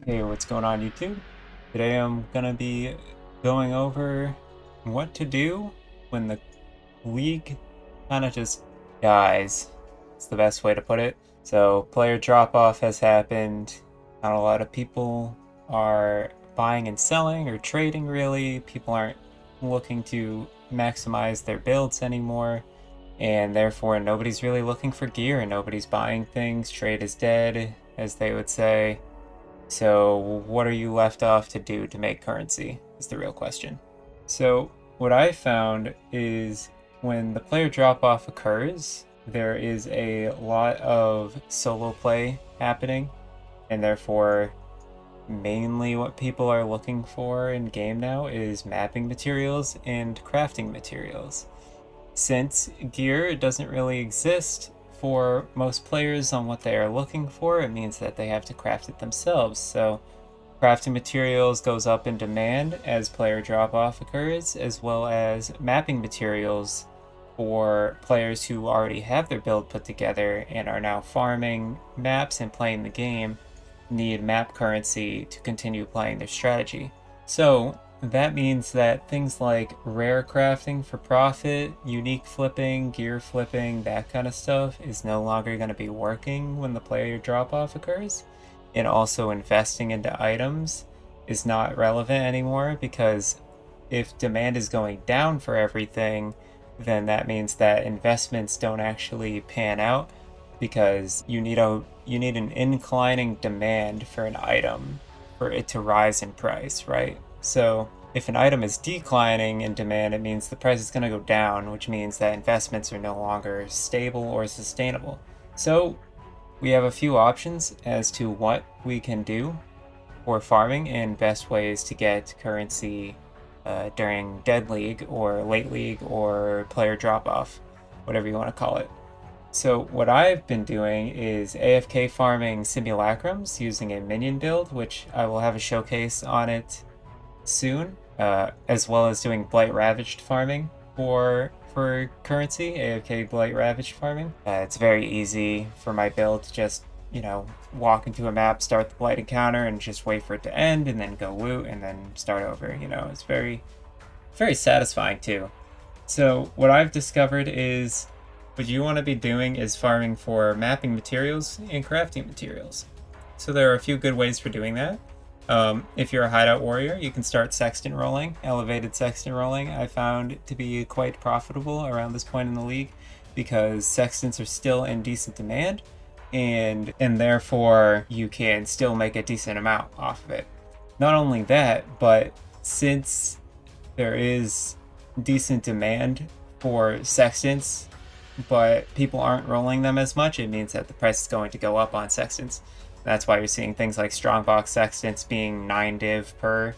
Hey, what's going on YouTube? Today I'm gonna be going over what to do when the league kind of just dies. It's the best way to put it. So player drop-off has happened. Not a lot of people are buying and selling or trading really. People aren't looking to maximize their builds anymore. And therefore nobody's really looking for gear and nobody's buying things. Trade is dead, as they would say. So what are you left off to do to make currency is the real question. So what I found is when the player drop off occurs, there is a lot of solo play happening, and therefore mainly what people are looking for in game now is mapping materials and crafting materials. Since gear doesn't really exist for most players on what they are looking for, it means that they have to craft it themselves. So crafting materials goes up in demand as player drop-off occurs, as well as mapping materials for players who already have their build put together and are now farming maps and playing the game need map currency to continue playing their strategy. So that means that things like rare crafting for profit, unique flipping, gear flipping, that kind of stuff is no longer going to be working when the player drop off occurs. And also investing into items is not relevant anymore because if demand is going down for everything, then that means that investments don't actually pan out because you need an inclining demand for an item for it to rise in price, right? So if an item is declining in demand, it means the price is going to go down, which means that investments are no longer stable or sustainable. So we have a few options as to what we can do for farming and best ways to get currency during dead league or late league or player drop off, whatever you want to call it. So what I've been doing is AFK farming simulacrums using a minion build, which I will have a showcase on it soon, as well as doing blight ravaged farming for currency, AFK blight ravaged farming. It's very easy for my build to just walk into a map, start the blight encounter, and just wait for it to end, and then go loot, and then start over. It's very satisfying too. So what I've discovered is what you want to be doing is farming for mapping materials and crafting materials. So there are a few good ways for doing that. If you're a hideout warrior, you can start sextant rolling. Elevated sextant rolling I found to be quite profitable around this point in the league because sextants are still in decent demand and therefore you can still make a decent amount off of it. Not only that, but since there is decent demand for sextants, but people aren't rolling them as much, it means that the price is going to go up on sextants. That's why you're seeing things like strongbox sextants being 9 div per.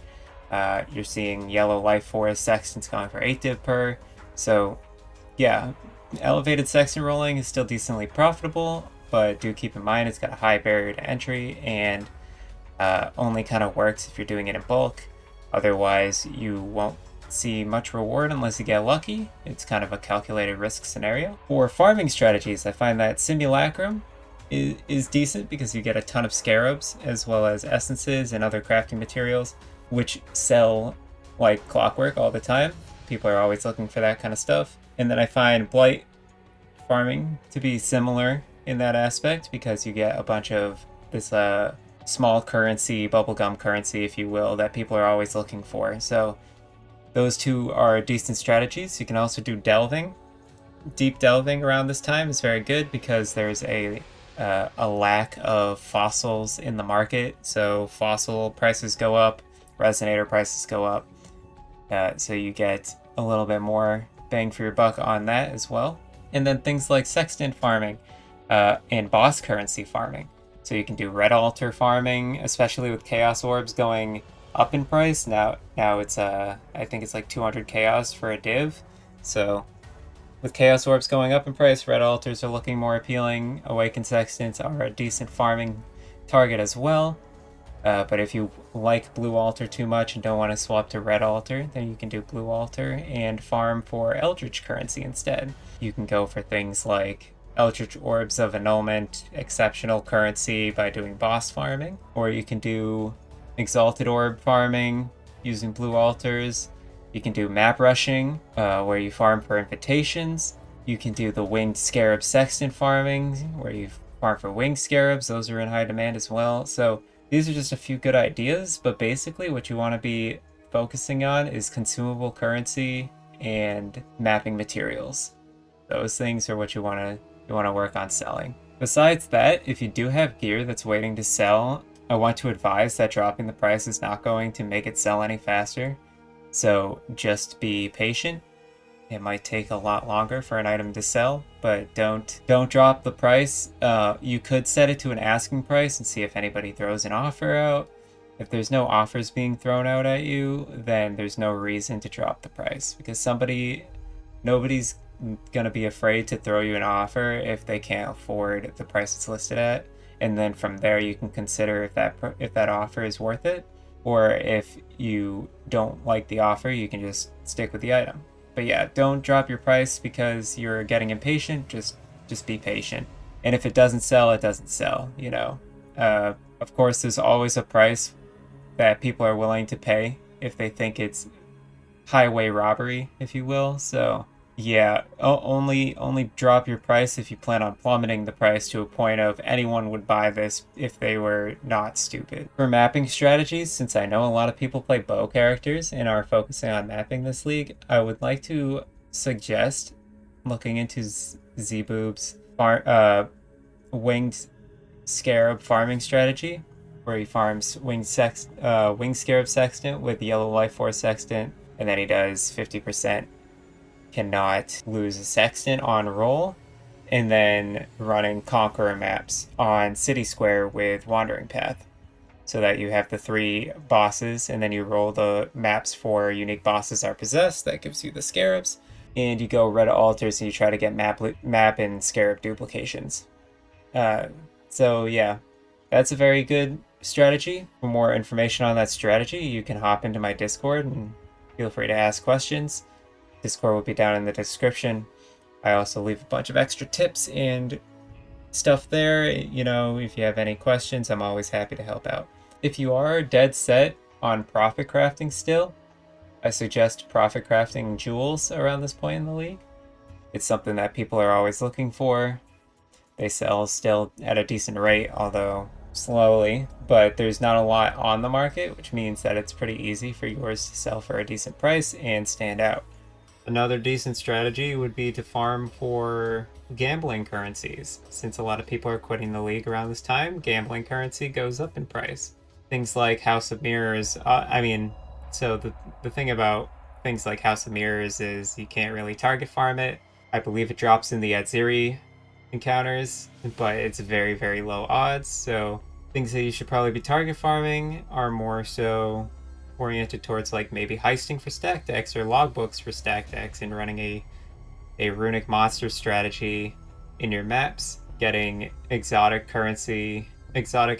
You're seeing yellow life forest sextants going for 8 div per. So yeah, elevated sextant rolling is still decently profitable, but do keep in mind it's got a high barrier to entry and only kind of works if you're doing it in bulk. Otherwise, you won't see much reward unless you get lucky. It's kind of a calculated risk scenario. For farming strategies, I find that Simulacrum is decent because you get a ton of scarabs as well as essences and other crafting materials, which sell like clockwork all the time. People are always looking for that kind of stuff. And then I find blight farming to be similar in that aspect because you get a bunch of this small currency, bubblegum currency, if you will, that people are always looking for. So those two are decent strategies. You can also do delving. Deep delving around this time is very good because there's a lack of fossils in the market. So fossil prices go up, resonator prices go up. So you get a little bit more bang for your buck on that as well. And then things like sextant farming and boss currency farming. So you can do red altar farming, especially with chaos orbs going up in price. Now it's I think it's like 200 chaos for a div. So with chaos orbs going up in price, red altars are looking more appealing. Awakened sextants are a decent farming target as well. But if you like blue altar too much and don't want to swap to red altar, then you can do blue altar and farm for eldritch currency instead. You can go for things like eldritch orbs of annulment, exceptional currency by doing boss farming, or you can do exalted orb farming using blue altars. You can do map rushing, where you farm for invitations. You can do the winged scarab sextant farming, where you farm for winged scarabs. Those are in high demand as well. So these are just a few good ideas, but basically what you want to be focusing on is consumable currency and mapping materials. Those things are what you want to work on selling. Besides that, if you do have gear that's waiting to sell, I want to advise that dropping the price is not going to make it sell any faster. So just be patient. It might take a lot longer for an item to sell, but don't drop the price. You could set it to an asking price and see if anybody throws an offer out. If there's no offers being thrown out at you, then there's no reason to drop the price, because nobody's gonna be afraid to throw you an offer if they can't afford the price it's listed at, and then from there you can consider if that offer is worth it, or if you don't like the offer, you can just stick with the item. But yeah, don't drop your price because you're getting impatient. Just be patient. And if it doesn't sell, it doesn't sell, you know. Of course, there's always a price that people are willing to pay if they think it's highway robbery, if you will. So yeah, only drop your price if you plan on plummeting the price to a point of anyone would buy this if they were not stupid. For mapping strategies, since I know a lot of people play bow characters and are focusing on mapping this league, I would like to suggest looking into Z-Boob's winged scarab farming strategy, where he farms winged scarab sextant with yellow life force sextant, and then he does 50% cannot lose a sextant on roll, and then running conqueror maps on city square with wandering path, so that you have the 3 bosses, and then you roll the maps for unique bosses are possessed. That gives you the scarabs, and you go red altars and you try to get map and scarab duplications. So yeah, that's a very good strategy. For more information on that strategy, you can hop into my Discord and feel free to ask questions. Discord will be down in the description. I also leave a bunch of extra tips and stuff there. You know, if you have any questions, I'm always happy to help out. If you are dead set on profit crafting still, I suggest profit crafting jewels around this point in the league. It's something that people are always looking for. They sell still at a decent rate, although slowly, but there's not a lot on the market, which means that it's pretty easy for yours to sell for a decent price and stand out. Another decent strategy would be to farm for gambling currencies. Since a lot of people are quitting the league around this time, gambling currency goes up in price. Things like House of Mirrors, so the thing about things like House of Mirrors is you can't really target farm it. I believe it drops in the Adziri encounters, but it's very, very low odds, so things that you should probably be target farming are more so oriented towards like maybe heisting for stack decks or logbooks for stack decks, and running a runic monster strategy in your maps, getting exotic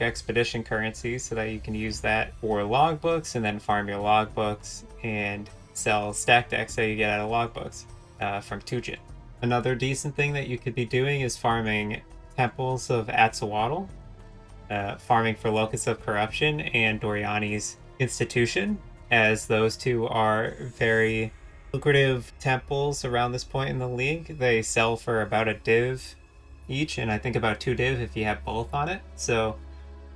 expedition currency so that you can use that for logbooks and then farm your logbooks and sell stack decks that you get out of logbooks from Tujin. Another decent thing that you could be doing is farming Temples of Atsuatl, farming for Locus of Corruption and Doriani's Institution, as those 2 are very lucrative temples around this point in the league. They sell for about a div each, and I think about 2 div if you have both on it. So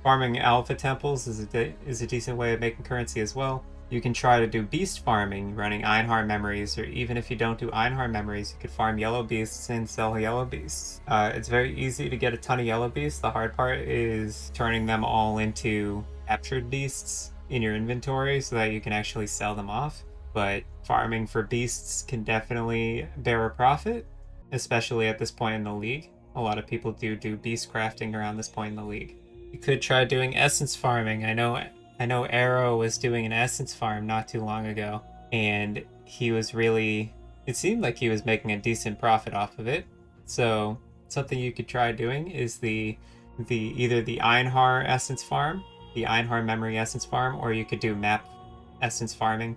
farming alpha temples is a decent way of making currency as well. You can try to do beast farming, running Einhar memories, or even if you don't do Einhar memories, you could farm yellow beasts and sell yellow beasts. It's very easy to get a ton of yellow beasts. The hard part is turning them all into captured beasts in your inventory so that you can actually sell them off. But farming for beasts can definitely bear a profit, especially at this point in the league. A lot of people do beast crafting around this point in the league. You could try doing essence farming. I know Arrow was doing an essence farm not too long ago, and it seemed like he was making a decent profit off of it. So something you could try doing is either the Einhar essence farm, the Einhar memory essence farm, or you could do map essence farming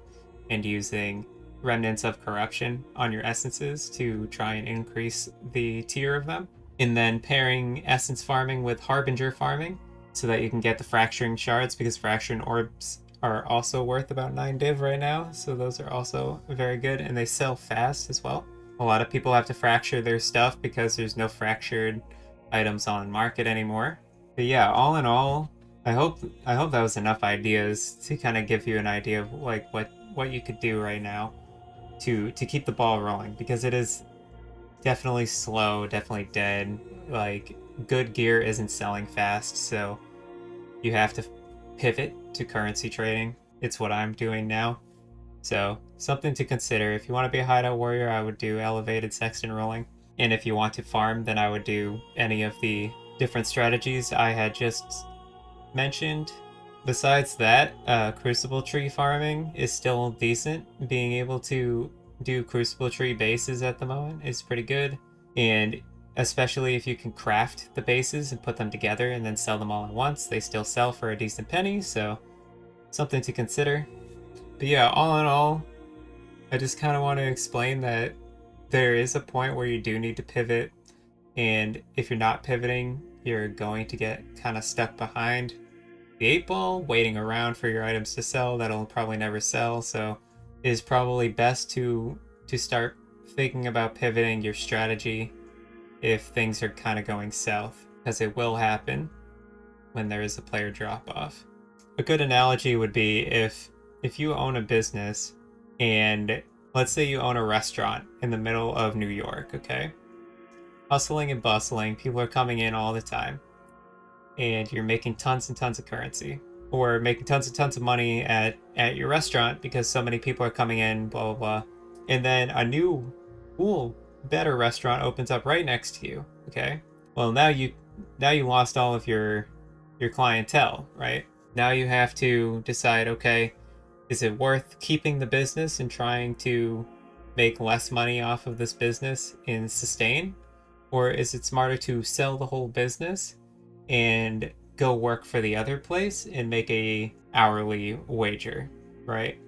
and using remnants of corruption on your essences to try and increase the tier of them. And then pairing essence farming with harbinger farming so that you can get the fracturing shards, because fracturing orbs are also worth about 9 div right now, so those are also very good, and they sell fast as well. A lot of people have to fracture their stuff because there's no fractured items on market anymore. But yeah, all in all, I hope that was enough ideas to kind of give you an idea of like what you could do right now to keep the ball rolling, because it is definitely slow, definitely dead. Like, good gear isn't selling fast, so you have to pivot to currency trading. It's what I'm doing now. So, something to consider. If you want to be a hideout warrior, I would do elevated sextant rolling. And if you want to farm, then I would do any of the different strategies I had just mentioned. Besides that, crucible tree farming is still decent. Being able to do crucible tree bases at the moment is pretty good. And especially if you can craft the bases and put them together and then sell them all at once, they still sell for a decent penny, so something to consider. But yeah, all in all, I just kind of want to explain that there is a point where you do need to pivot, and if you're not pivoting, you're going to get kind of stuck behind the 8 ball, waiting around for your items to sell that'll probably never sell. So it is probably best to start thinking about pivoting your strategy if things are kind of going south, because it will happen when there is a player drop off. A good analogy would be if you own a business, and let's say you own a restaurant in the middle of New York, okay? Hustling and bustling, people are coming in all the time, and you're making tons and tons of currency, or making tons and tons of money at your restaurant because so many people are coming in, blah blah blah. And then a new, cool, better restaurant opens up right next to you. Okay, well now you lost all of your clientele, right? Now you have to decide, okay, is it worth keeping the business and trying to make less money off of this business and sustain, or is it smarter to sell the whole business and go work for the other place and make a hourly wager, right?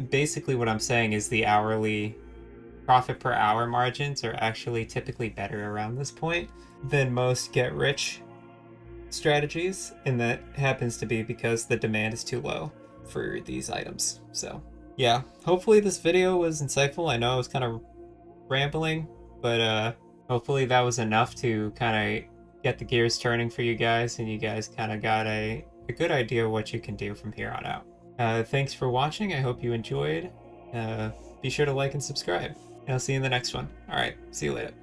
Basically what I'm saying is the hourly profit per hour margins are actually typically better around this point than most get rich strategies, and that happens to be because the demand is too low for these items. So yeah, hopefully this video was insightful. I know I was kind of rambling, but hopefully that was enough to kind of get the gears turning for you guys, and you guys kind of got a good idea of what you can do from here on out. Thanks for watching. I hope you enjoyed. Be sure to like and subscribe, and I'll see you in the next one. All right, see you later.